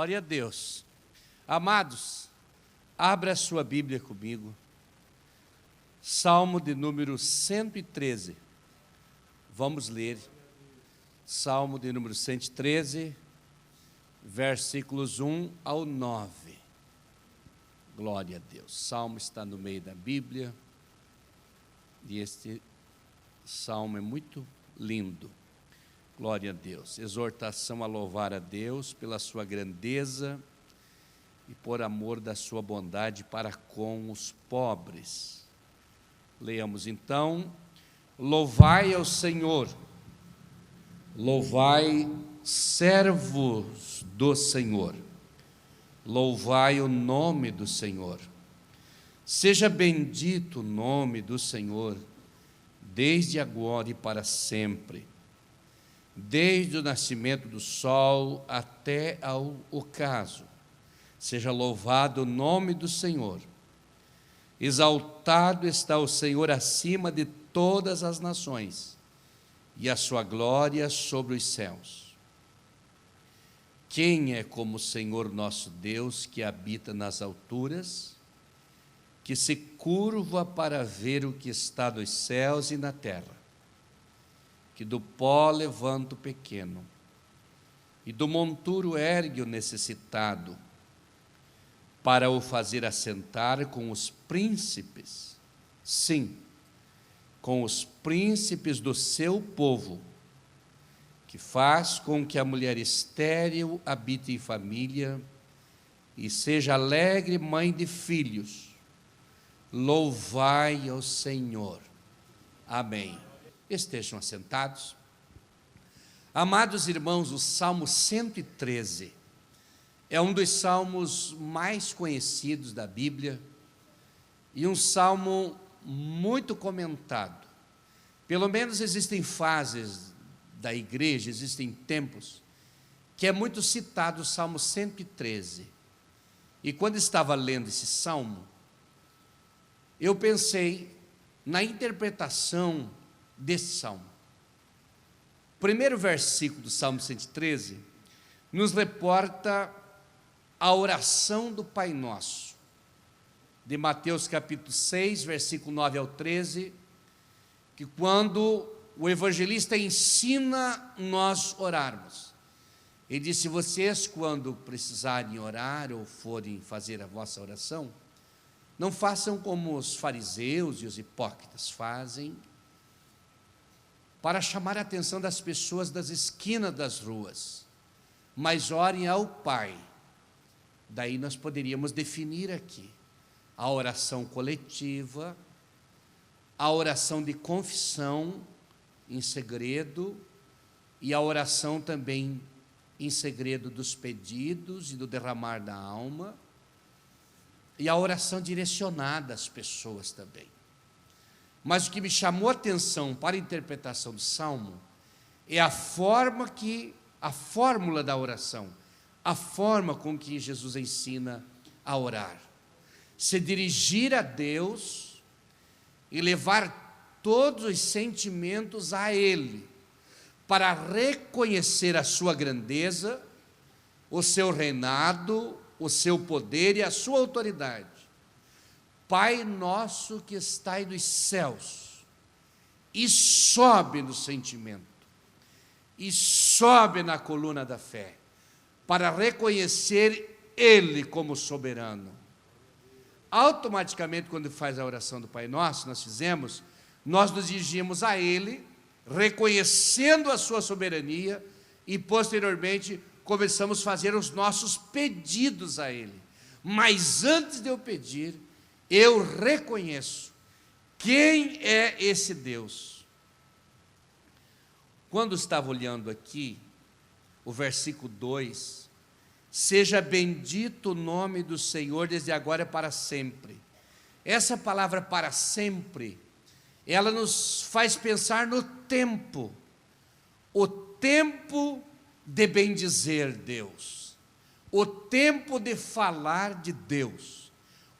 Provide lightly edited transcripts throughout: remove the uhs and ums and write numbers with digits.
Glória a Deus. Amados, abra a sua Bíblia comigo. Salmo de número 113. Vamos ler. Salmo de número 113, versículos 1 ao 9. Glória a Deus. O salmo está no meio da Bíblia. E este salmo é muito lindo. Glória a Deus. Exortação a louvar a Deus pela sua grandeza e por amor da sua bondade para com os pobres. Leamos então. Louvai ao Senhor, louvai servos do Senhor, louvai o nome do Senhor. Seja bendito o nome do Senhor, desde agora e para sempre, desde o nascimento do sol até ao ocaso. Seja louvado o nome do Senhor. Exaltado está o Senhor acima de todas as nações, e a sua glória sobre os céus. Quem é como o Senhor nosso Deus, que habita nas alturas, que se curva para ver o que está nos céus e na terra, que do pó levanta o pequeno, e do monturo ergue o necessitado, para o fazer assentar com os príncipes, sim, com os príncipes do seu povo, que faz com que a mulher estéril habite em família e seja alegre mãe de filhos. Louvai ao Senhor. Amém. Estejam assentados. Amados irmãos, o Salmo 113 é um dos salmos mais conhecidos da Bíblia e um salmo muito comentado. Pelo menos existem fases da igreja, existem tempos, que é muito citado o Salmo 113. E quando estava lendo esse salmo, eu pensei na interpretação desse salmo. O primeiro versículo do Salmo 113 nos reporta a oração do Pai Nosso, de Mateus capítulo 6, versículo 9 ao 13, que quando o evangelista ensina nós orarmos, ele disse: vocês quando precisarem orar ou forem fazer a vossa oração, não façam como os fariseus e os hipócritas fazem, para chamar a atenção das pessoas das esquinas das ruas, mas orem ao Pai. Daí nós poderíamos definir aqui a oração coletiva, a oração de confissão em segredo e a oração também em segredo dos pedidos e do derramar da alma, e a oração direcionada às pessoas também. Mas o que me chamou a atenção para a interpretação do Salmo é a fórmula da oração, a forma com que Jesus ensina a orar. Se dirigir a Deus e levar todos os sentimentos a Ele, para reconhecer a sua grandeza, o seu reinado, o seu poder e a sua autoridade. Pai nosso que estai nos céus, e sobe no sentimento, e sobe na coluna da fé, para reconhecer Ele como soberano. Automaticamente, quando faz a oração do Pai Nosso, nós nos dirigimos a Ele, reconhecendo a sua soberania, e posteriormente começamos a fazer os nossos pedidos a Ele. Mas antes de eu pedir, eu reconheço quem é esse Deus. Quando estava olhando aqui, o versículo 2, seja bendito o nome do Senhor desde agora e para sempre. Essa palavra para sempre, ela nos faz pensar no tempo, o tempo de bendizer Deus, o tempo de falar de Deus,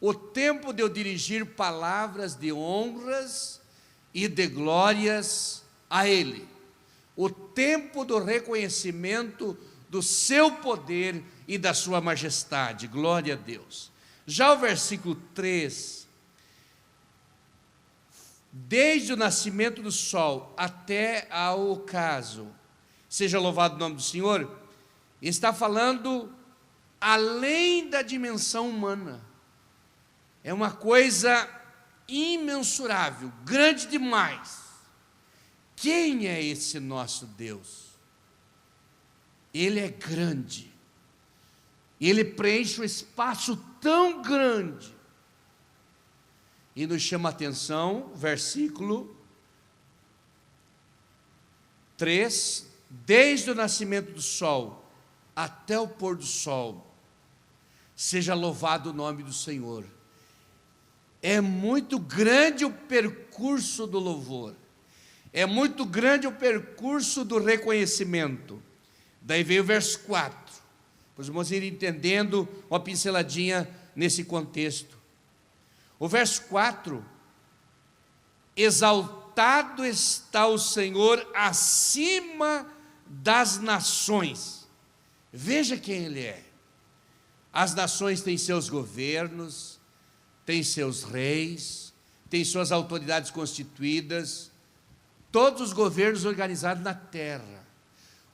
o tempo de eu dirigir palavras de honras e de glórias a Ele, o tempo do reconhecimento do seu poder e da sua majestade. Glória a Deus. Já o versículo 3, desde o nascimento do sol até ao ocaso, seja louvado o nome do Senhor, está falando além da dimensão humana. É uma coisa imensurável, grande demais. Quem é esse nosso Deus? Ele é grande. Ele preenche um espaço tão grande. E nos chama a atenção, versículo 3, desde o nascimento do sol até o pôr do sol, seja louvado o nome do Senhor. É muito grande o percurso do louvor, é muito grande o percurso do reconhecimento. Daí veio o verso 4, para os irmãos irem entendendo uma pinceladinha nesse contexto. O verso 4, exaltado está o Senhor acima das nações. Veja quem Ele é. As nações têm seus governos, têm seus reis, têm suas autoridades constituídas, todos os governos organizados na terra.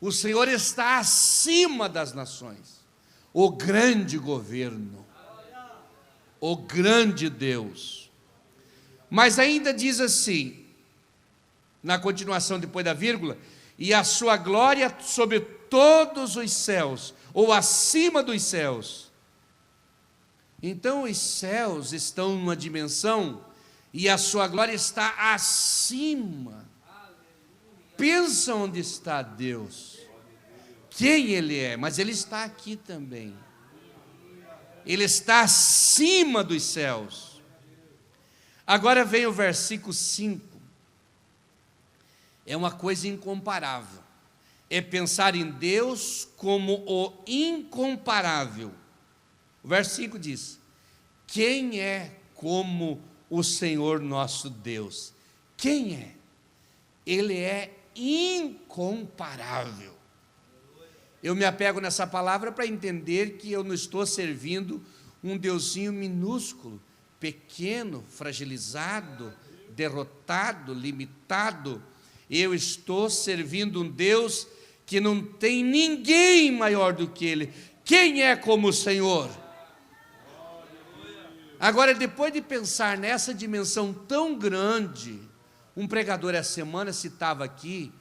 O Senhor está acima das nações, o grande governo, o grande Deus. Mas ainda diz assim, na continuação depois da vírgula, e a sua glória sobre todos os céus, ou acima dos céus. Então os céus estão numa dimensão e a sua glória está acima. Pensa onde está Deus, quem Ele é, mas Ele está aqui também. Ele está acima dos céus. Agora vem o versículo 5. É uma coisa incomparável. É pensar em Deus como o incomparável. O versículo diz: quem é como o Senhor nosso Deus? Quem é? Ele é incomparável. Eu me apego nessa palavra para entender que eu não estou servindo um deusinho minúsculo, pequeno, fragilizado, derrotado, limitado. Eu estou servindo um Deus que não tem ninguém maior do que Ele. Quem é como o Senhor? Agora, depois de pensar nessa dimensão tão grande, um pregador essa semana citava aqui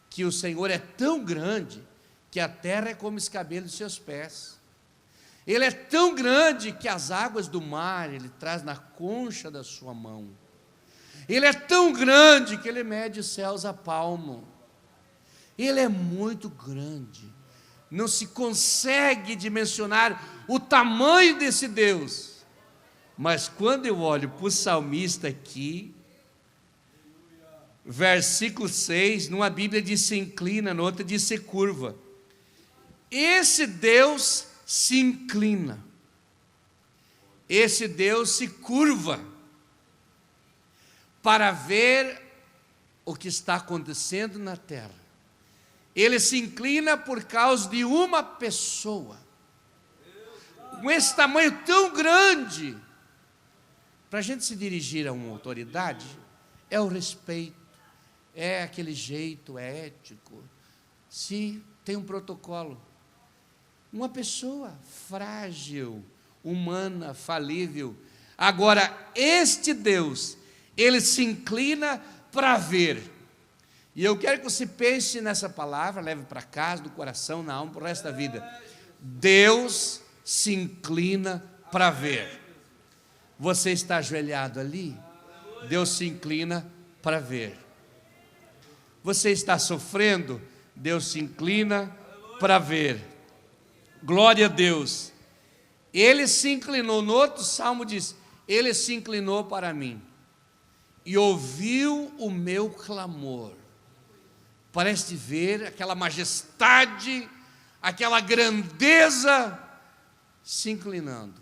que o Senhor é tão grande que a terra é como escabelo dos seus pés. Ele é tão grande que as águas do mar Ele traz na concha da sua mão. Ele é tão grande que Ele mede os céus a palmo. Ele é muito grande. Não se consegue dimensionar o tamanho desse Deus. Mas quando eu olho para o salmista aqui, versículo 6, numa Bíblia diz se inclina, na outra diz se curva. Esse Deus se inclina, esse Deus se curva para ver o que está acontecendo na terra. Ele se inclina por causa de uma pessoa, com esse tamanho tão grande. Para a gente se dirigir a uma autoridade, é o respeito, é aquele jeito ético, se tem um protocolo. Uma pessoa frágil, humana, falível. Agora, este Deus, Ele se inclina para ver. E eu quero que você pense nessa palavra, leve para casa, do coração, na alma, para o resto da vida. Deus se inclina para ver. Você está ajoelhado ali? Deus se inclina para ver. Você está sofrendo? Deus se inclina para ver. Glória a Deus. Ele se inclinou, no outro salmo diz, Ele se inclinou para mim e ouviu o meu clamor. Parece ver aquela majestade, aquela grandeza se inclinando,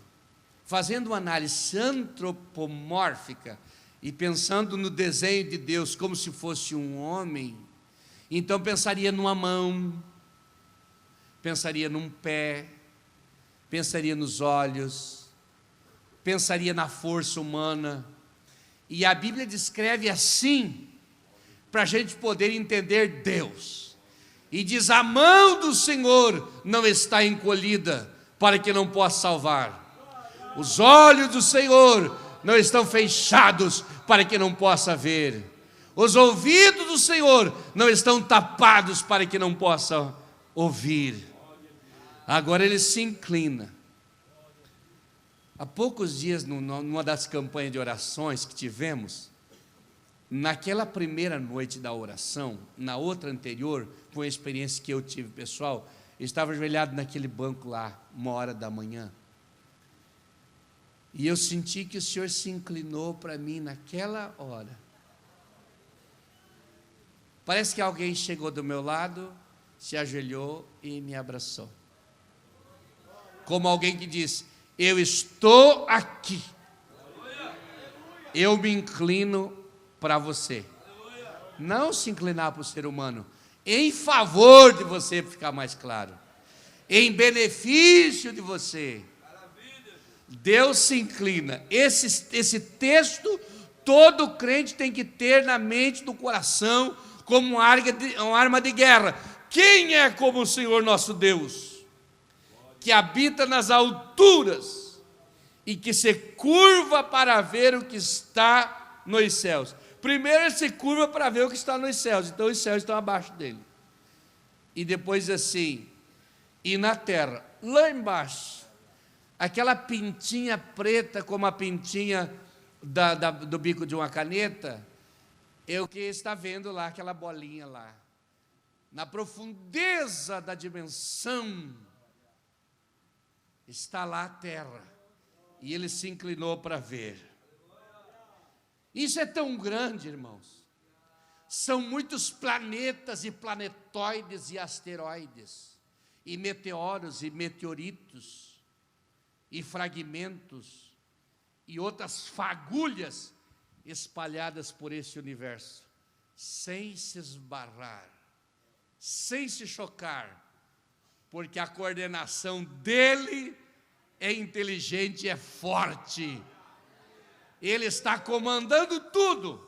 fazendo uma análise antropomórfica e pensando no desenho de Deus como se fosse um homem. Então pensaria numa mão, pensaria num pé, pensaria nos olhos, pensaria na força humana. E a Bíblia descreve assim, para a gente poder entender Deus. E diz: a mão do Senhor não está encolhida, para que não possa salvar. Os olhos do Senhor não estão fechados, para que não possa ver. Os ouvidos do Senhor não estão tapados, para que não possa ouvir. Agora ele se inclina. Há poucos dias, numa das campanhas de orações que tivemos, naquela primeira noite da oração, na outra anterior, com a experiência que eu tive pessoal, eu estava ajoelhado naquele banco lá, 1h da manhã, e eu senti que o Senhor se inclinou para mim naquela hora. Parece que alguém chegou do meu lado, se ajoelhou e me abraçou, como alguém que diz: eu estou aqui, eu me inclino para você. Não se inclinar para o ser humano, em favor de você, ficar mais claro, em benefício de você. Deus se inclina. Esse texto, todo crente tem que ter na mente, no coração, como uma arma de guerra. Quem é como o Senhor nosso Deus, que habita nas alturas e que se curva para ver o que está nos céus? Primeiro ele se curva para ver o que está nos céus, então os céus estão abaixo dele. E depois assim, e na terra, lá embaixo, aquela pintinha preta como a pintinha do bico de uma caneta, é o que está vendo lá, aquela bolinha lá. Na profundeza da dimensão, está lá a terra, e ele se inclinou para ver. Isso é tão grande, irmãos. São muitos planetas e planetoides e asteroides, e meteoros e meteoritos, e fragmentos, e outras fagulhas espalhadas por esse universo, sem se esbarrar, sem se chocar, porque a coordenação dele é inteligente e é forte. Ele está comandando tudo.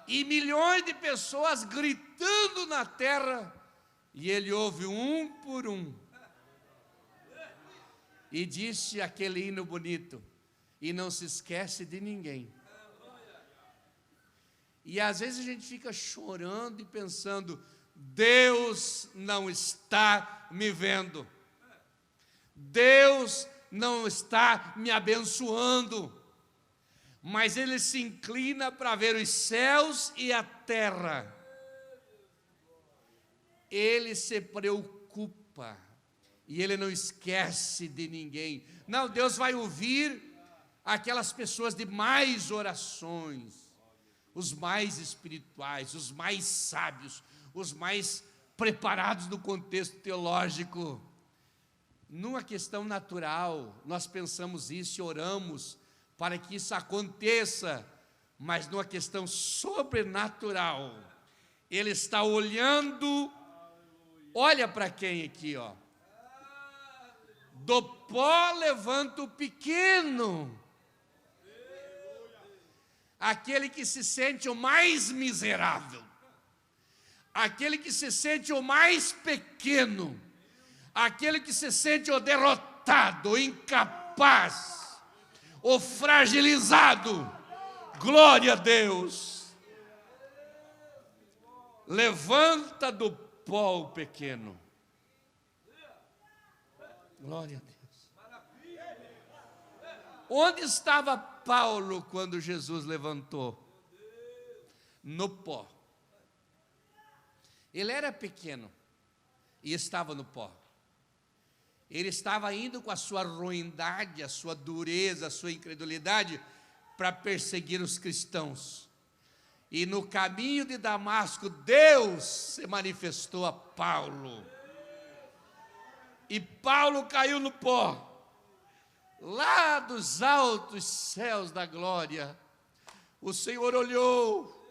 E milhões de pessoas gritando na terra, e ele ouve um por um. E disse aquele hino bonito: e não se esquece de ninguém. E às vezes a gente fica chorando e pensando: Deus não está me vendo, Deus não está me abençoando. Mas ele se inclina para ver os céus e a terra. Ele se preocupa e ele não esquece de ninguém. Não, Deus vai ouvir aquelas pessoas de mais orações, os mais espirituais, os mais sábios, os mais preparados no contexto teológico. Numa questão natural, nós pensamos isso e oramos para que isso aconteça, mas numa questão sobrenatural, ele está olhando. Olha para quem aqui, ó. Do pó levanta o pequeno, aquele que se sente o mais miserável, aquele que se sente o mais pequeno, aquele que se sente o derrotado, o incapaz, o fragilizado. Glória a Deus. Levanta do pó o pequeno. Glória a Deus. Onde estava Paulo quando Jesus levantou? No pó. Ele era pequeno e estava no pó. Ele estava indo com a sua ruindade, a sua dureza, a sua incredulidade para perseguir os cristãos. E no caminho de Damasco, Deus se manifestou a Paulo. E Paulo caiu no pó, lá dos altos céus da glória. O Senhor olhou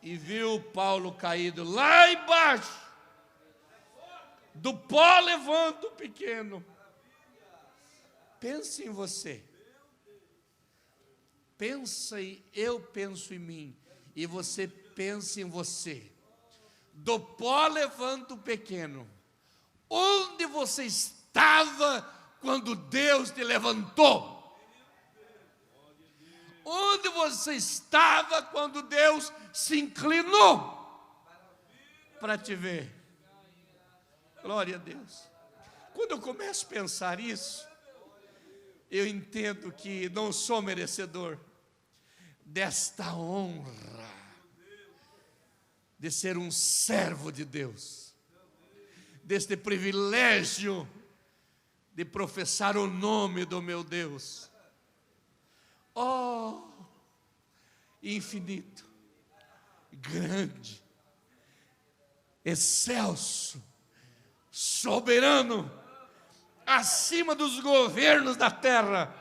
e viu Paulo caído lá embaixo, Do pó levanta o pequeno. Pense em você. Pensa em eu penso em mim. E você pensa em você. Do pó levanta o pequeno. Onde você estava quando Deus te levantou? Onde você estava quando Deus se inclinou para te ver? Glória a Deus. Quando eu começo a pensar isso, eu entendo que não sou merecedor desta honra de ser um servo de Deus, deste privilégio de professar o nome do meu Deus. Oh, infinito, grande, excelso, soberano, acima dos governos da terra,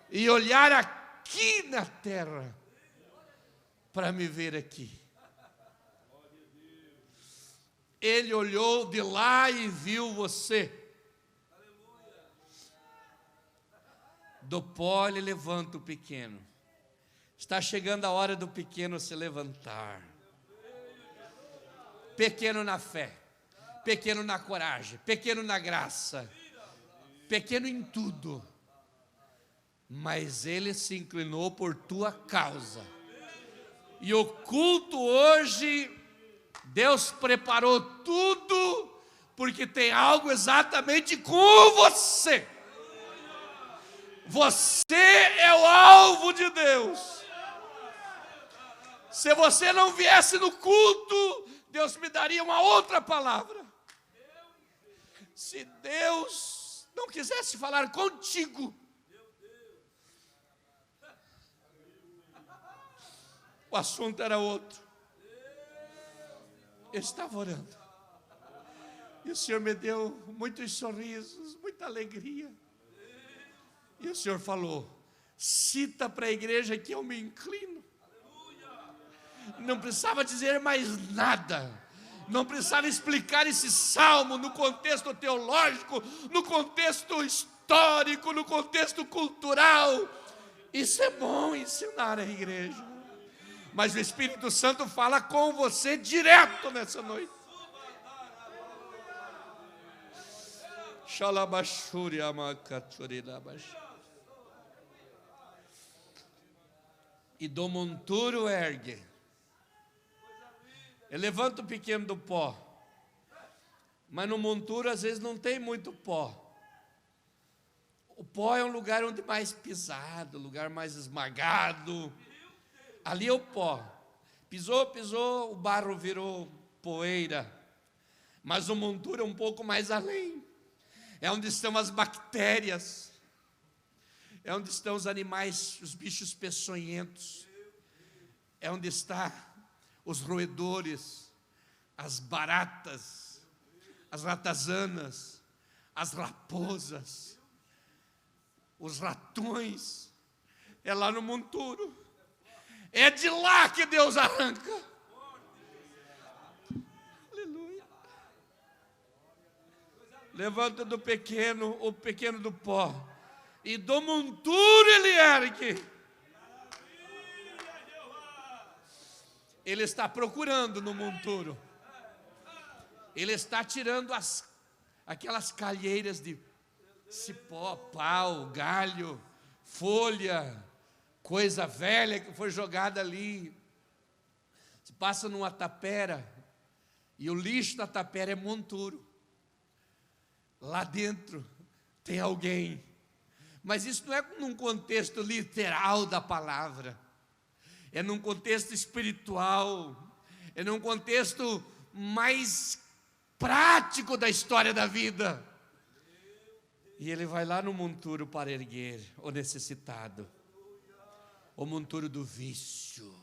e olhar aqui na terra para me ver aqui. Ele olhou de lá e viu você. Do pó ele levanta o pequeno. Está chegando a hora do pequeno se levantar. Pequeno na fé, pequeno na coragem, pequeno na graça, pequeno em tudo. Mas ele se inclinou por tua causa. E o culto hoje, Deus preparou tudo, porque tem algo exatamente com você. Você é o alvo de Deus. Se você não viesse no culto, Deus me daria uma outra palavra. Se Deus não quisesse falar contigo, o assunto era outro. Eu estava orando. E o Senhor me deu muitos sorrisos, muita alegria. E o Senhor falou: cita para a igreja que eu me inclino. Não precisava dizer mais nada. Não precisava explicar esse salmo no contexto teológico, no contexto histórico, no contexto cultural. Isso é bom ensinar a igreja. Mas o Espírito Santo fala com você direto nessa noite. E do monturo ergue. Ele levanta o pequeno do pó. Mas no monturo às vezes não tem muito pó. O pó é um lugar onde mais pisado, lugar mais esmagado. Ali é o pó. Pisou, pisou, o barro virou poeira. Mas o monturo é um pouco mais além. É onde estão as bactérias. É onde estão os animais, os bichos peçonhentos. É onde estão os roedores, as baratas, as ratazanas, as raposas, os ratões. É lá no monturo. É de lá que Deus arranca. Aleluia. Levanta do pequeno, o pequeno do pó. E do monturo ele ergue. Ele está procurando no monturo. Ele está tirando aquelas calheiras de cipó, pau, galho, folha, coisa velha que foi jogada ali. Você passa numa tapera e o lixo da tapera é monturo. Lá dentro tem alguém. Mas isso não é num contexto literal da palavra. É num contexto espiritual. É num contexto mais prático da história da vida. E ele vai lá no monturo para erguer o necessitado. O monturo do vício.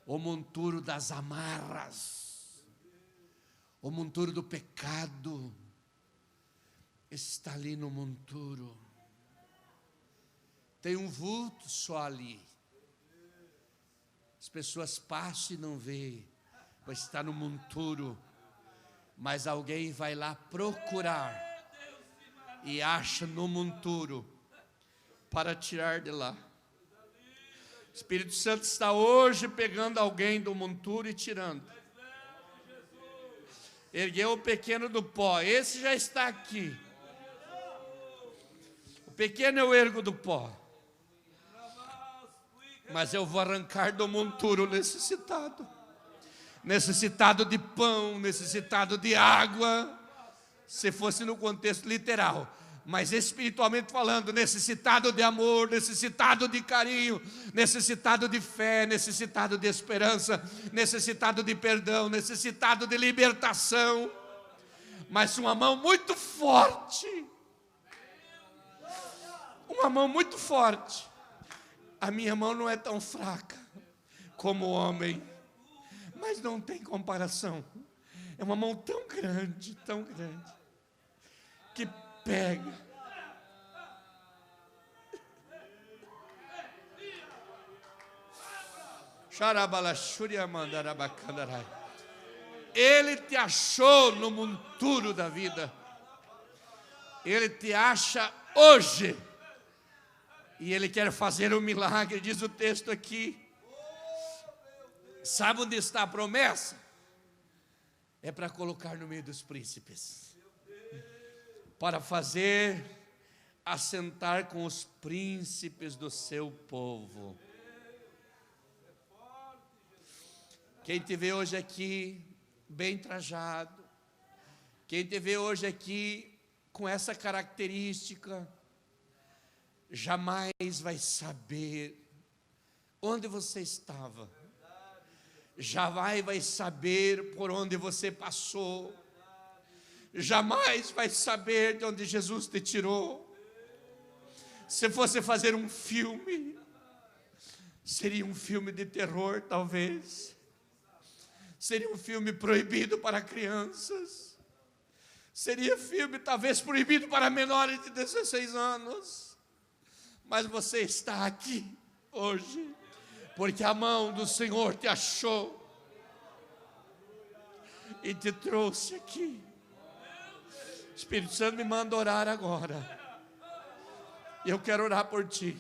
O monturo das amarras. O monturo do pecado. Está ali no monturo. Tem um vulto só ali. As pessoas passam e não veem, mas está no monturo. Mas alguém vai lá procurar e acha no monturo para tirar de lá. O Espírito Santo está hoje pegando alguém do monturo e tirando. Ergueu o pequeno do pó, esse já está aqui. O pequeno eu ergo do pó. Mas eu vou arrancar do monturo necessitado. Necessitado de pão, necessitado de água. Se fosse no contexto literal. Mas espiritualmente falando, necessitado de amor, necessitado de carinho, necessitado de fé, necessitado de esperança, necessitado de perdão, necessitado de libertação. Mas uma mão muito forte. Uma mão muito forte. A minha mão não é tão fraca como o homem, mas não tem comparação. É uma mão tão grande, que pega. Ele te achou no monturo da vida. Ele te acha hoje. E Ele quer fazer um milagre, diz o texto aqui. Sabe onde está a promessa? É para colocar no meio dos príncipes. Para fazer assentar com os príncipes do seu povo. Quem te vê hoje aqui bem trajado, quem te vê hoje aqui com essa característica, jamais vai saber onde você estava, jamais vai saber por onde você passou, jamais vai saber de onde Jesus te tirou. Se fosse fazer um filme, seria um filme de terror talvez, seria um filme proibido para crianças, seria filme talvez proibido para menores de 16 anos, mas você está aqui hoje, porque a mão do Senhor te achou e te trouxe aqui. O Espírito Santo me manda orar agora. Eu quero orar por ti.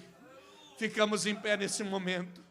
Ficamos em pé nesse momento.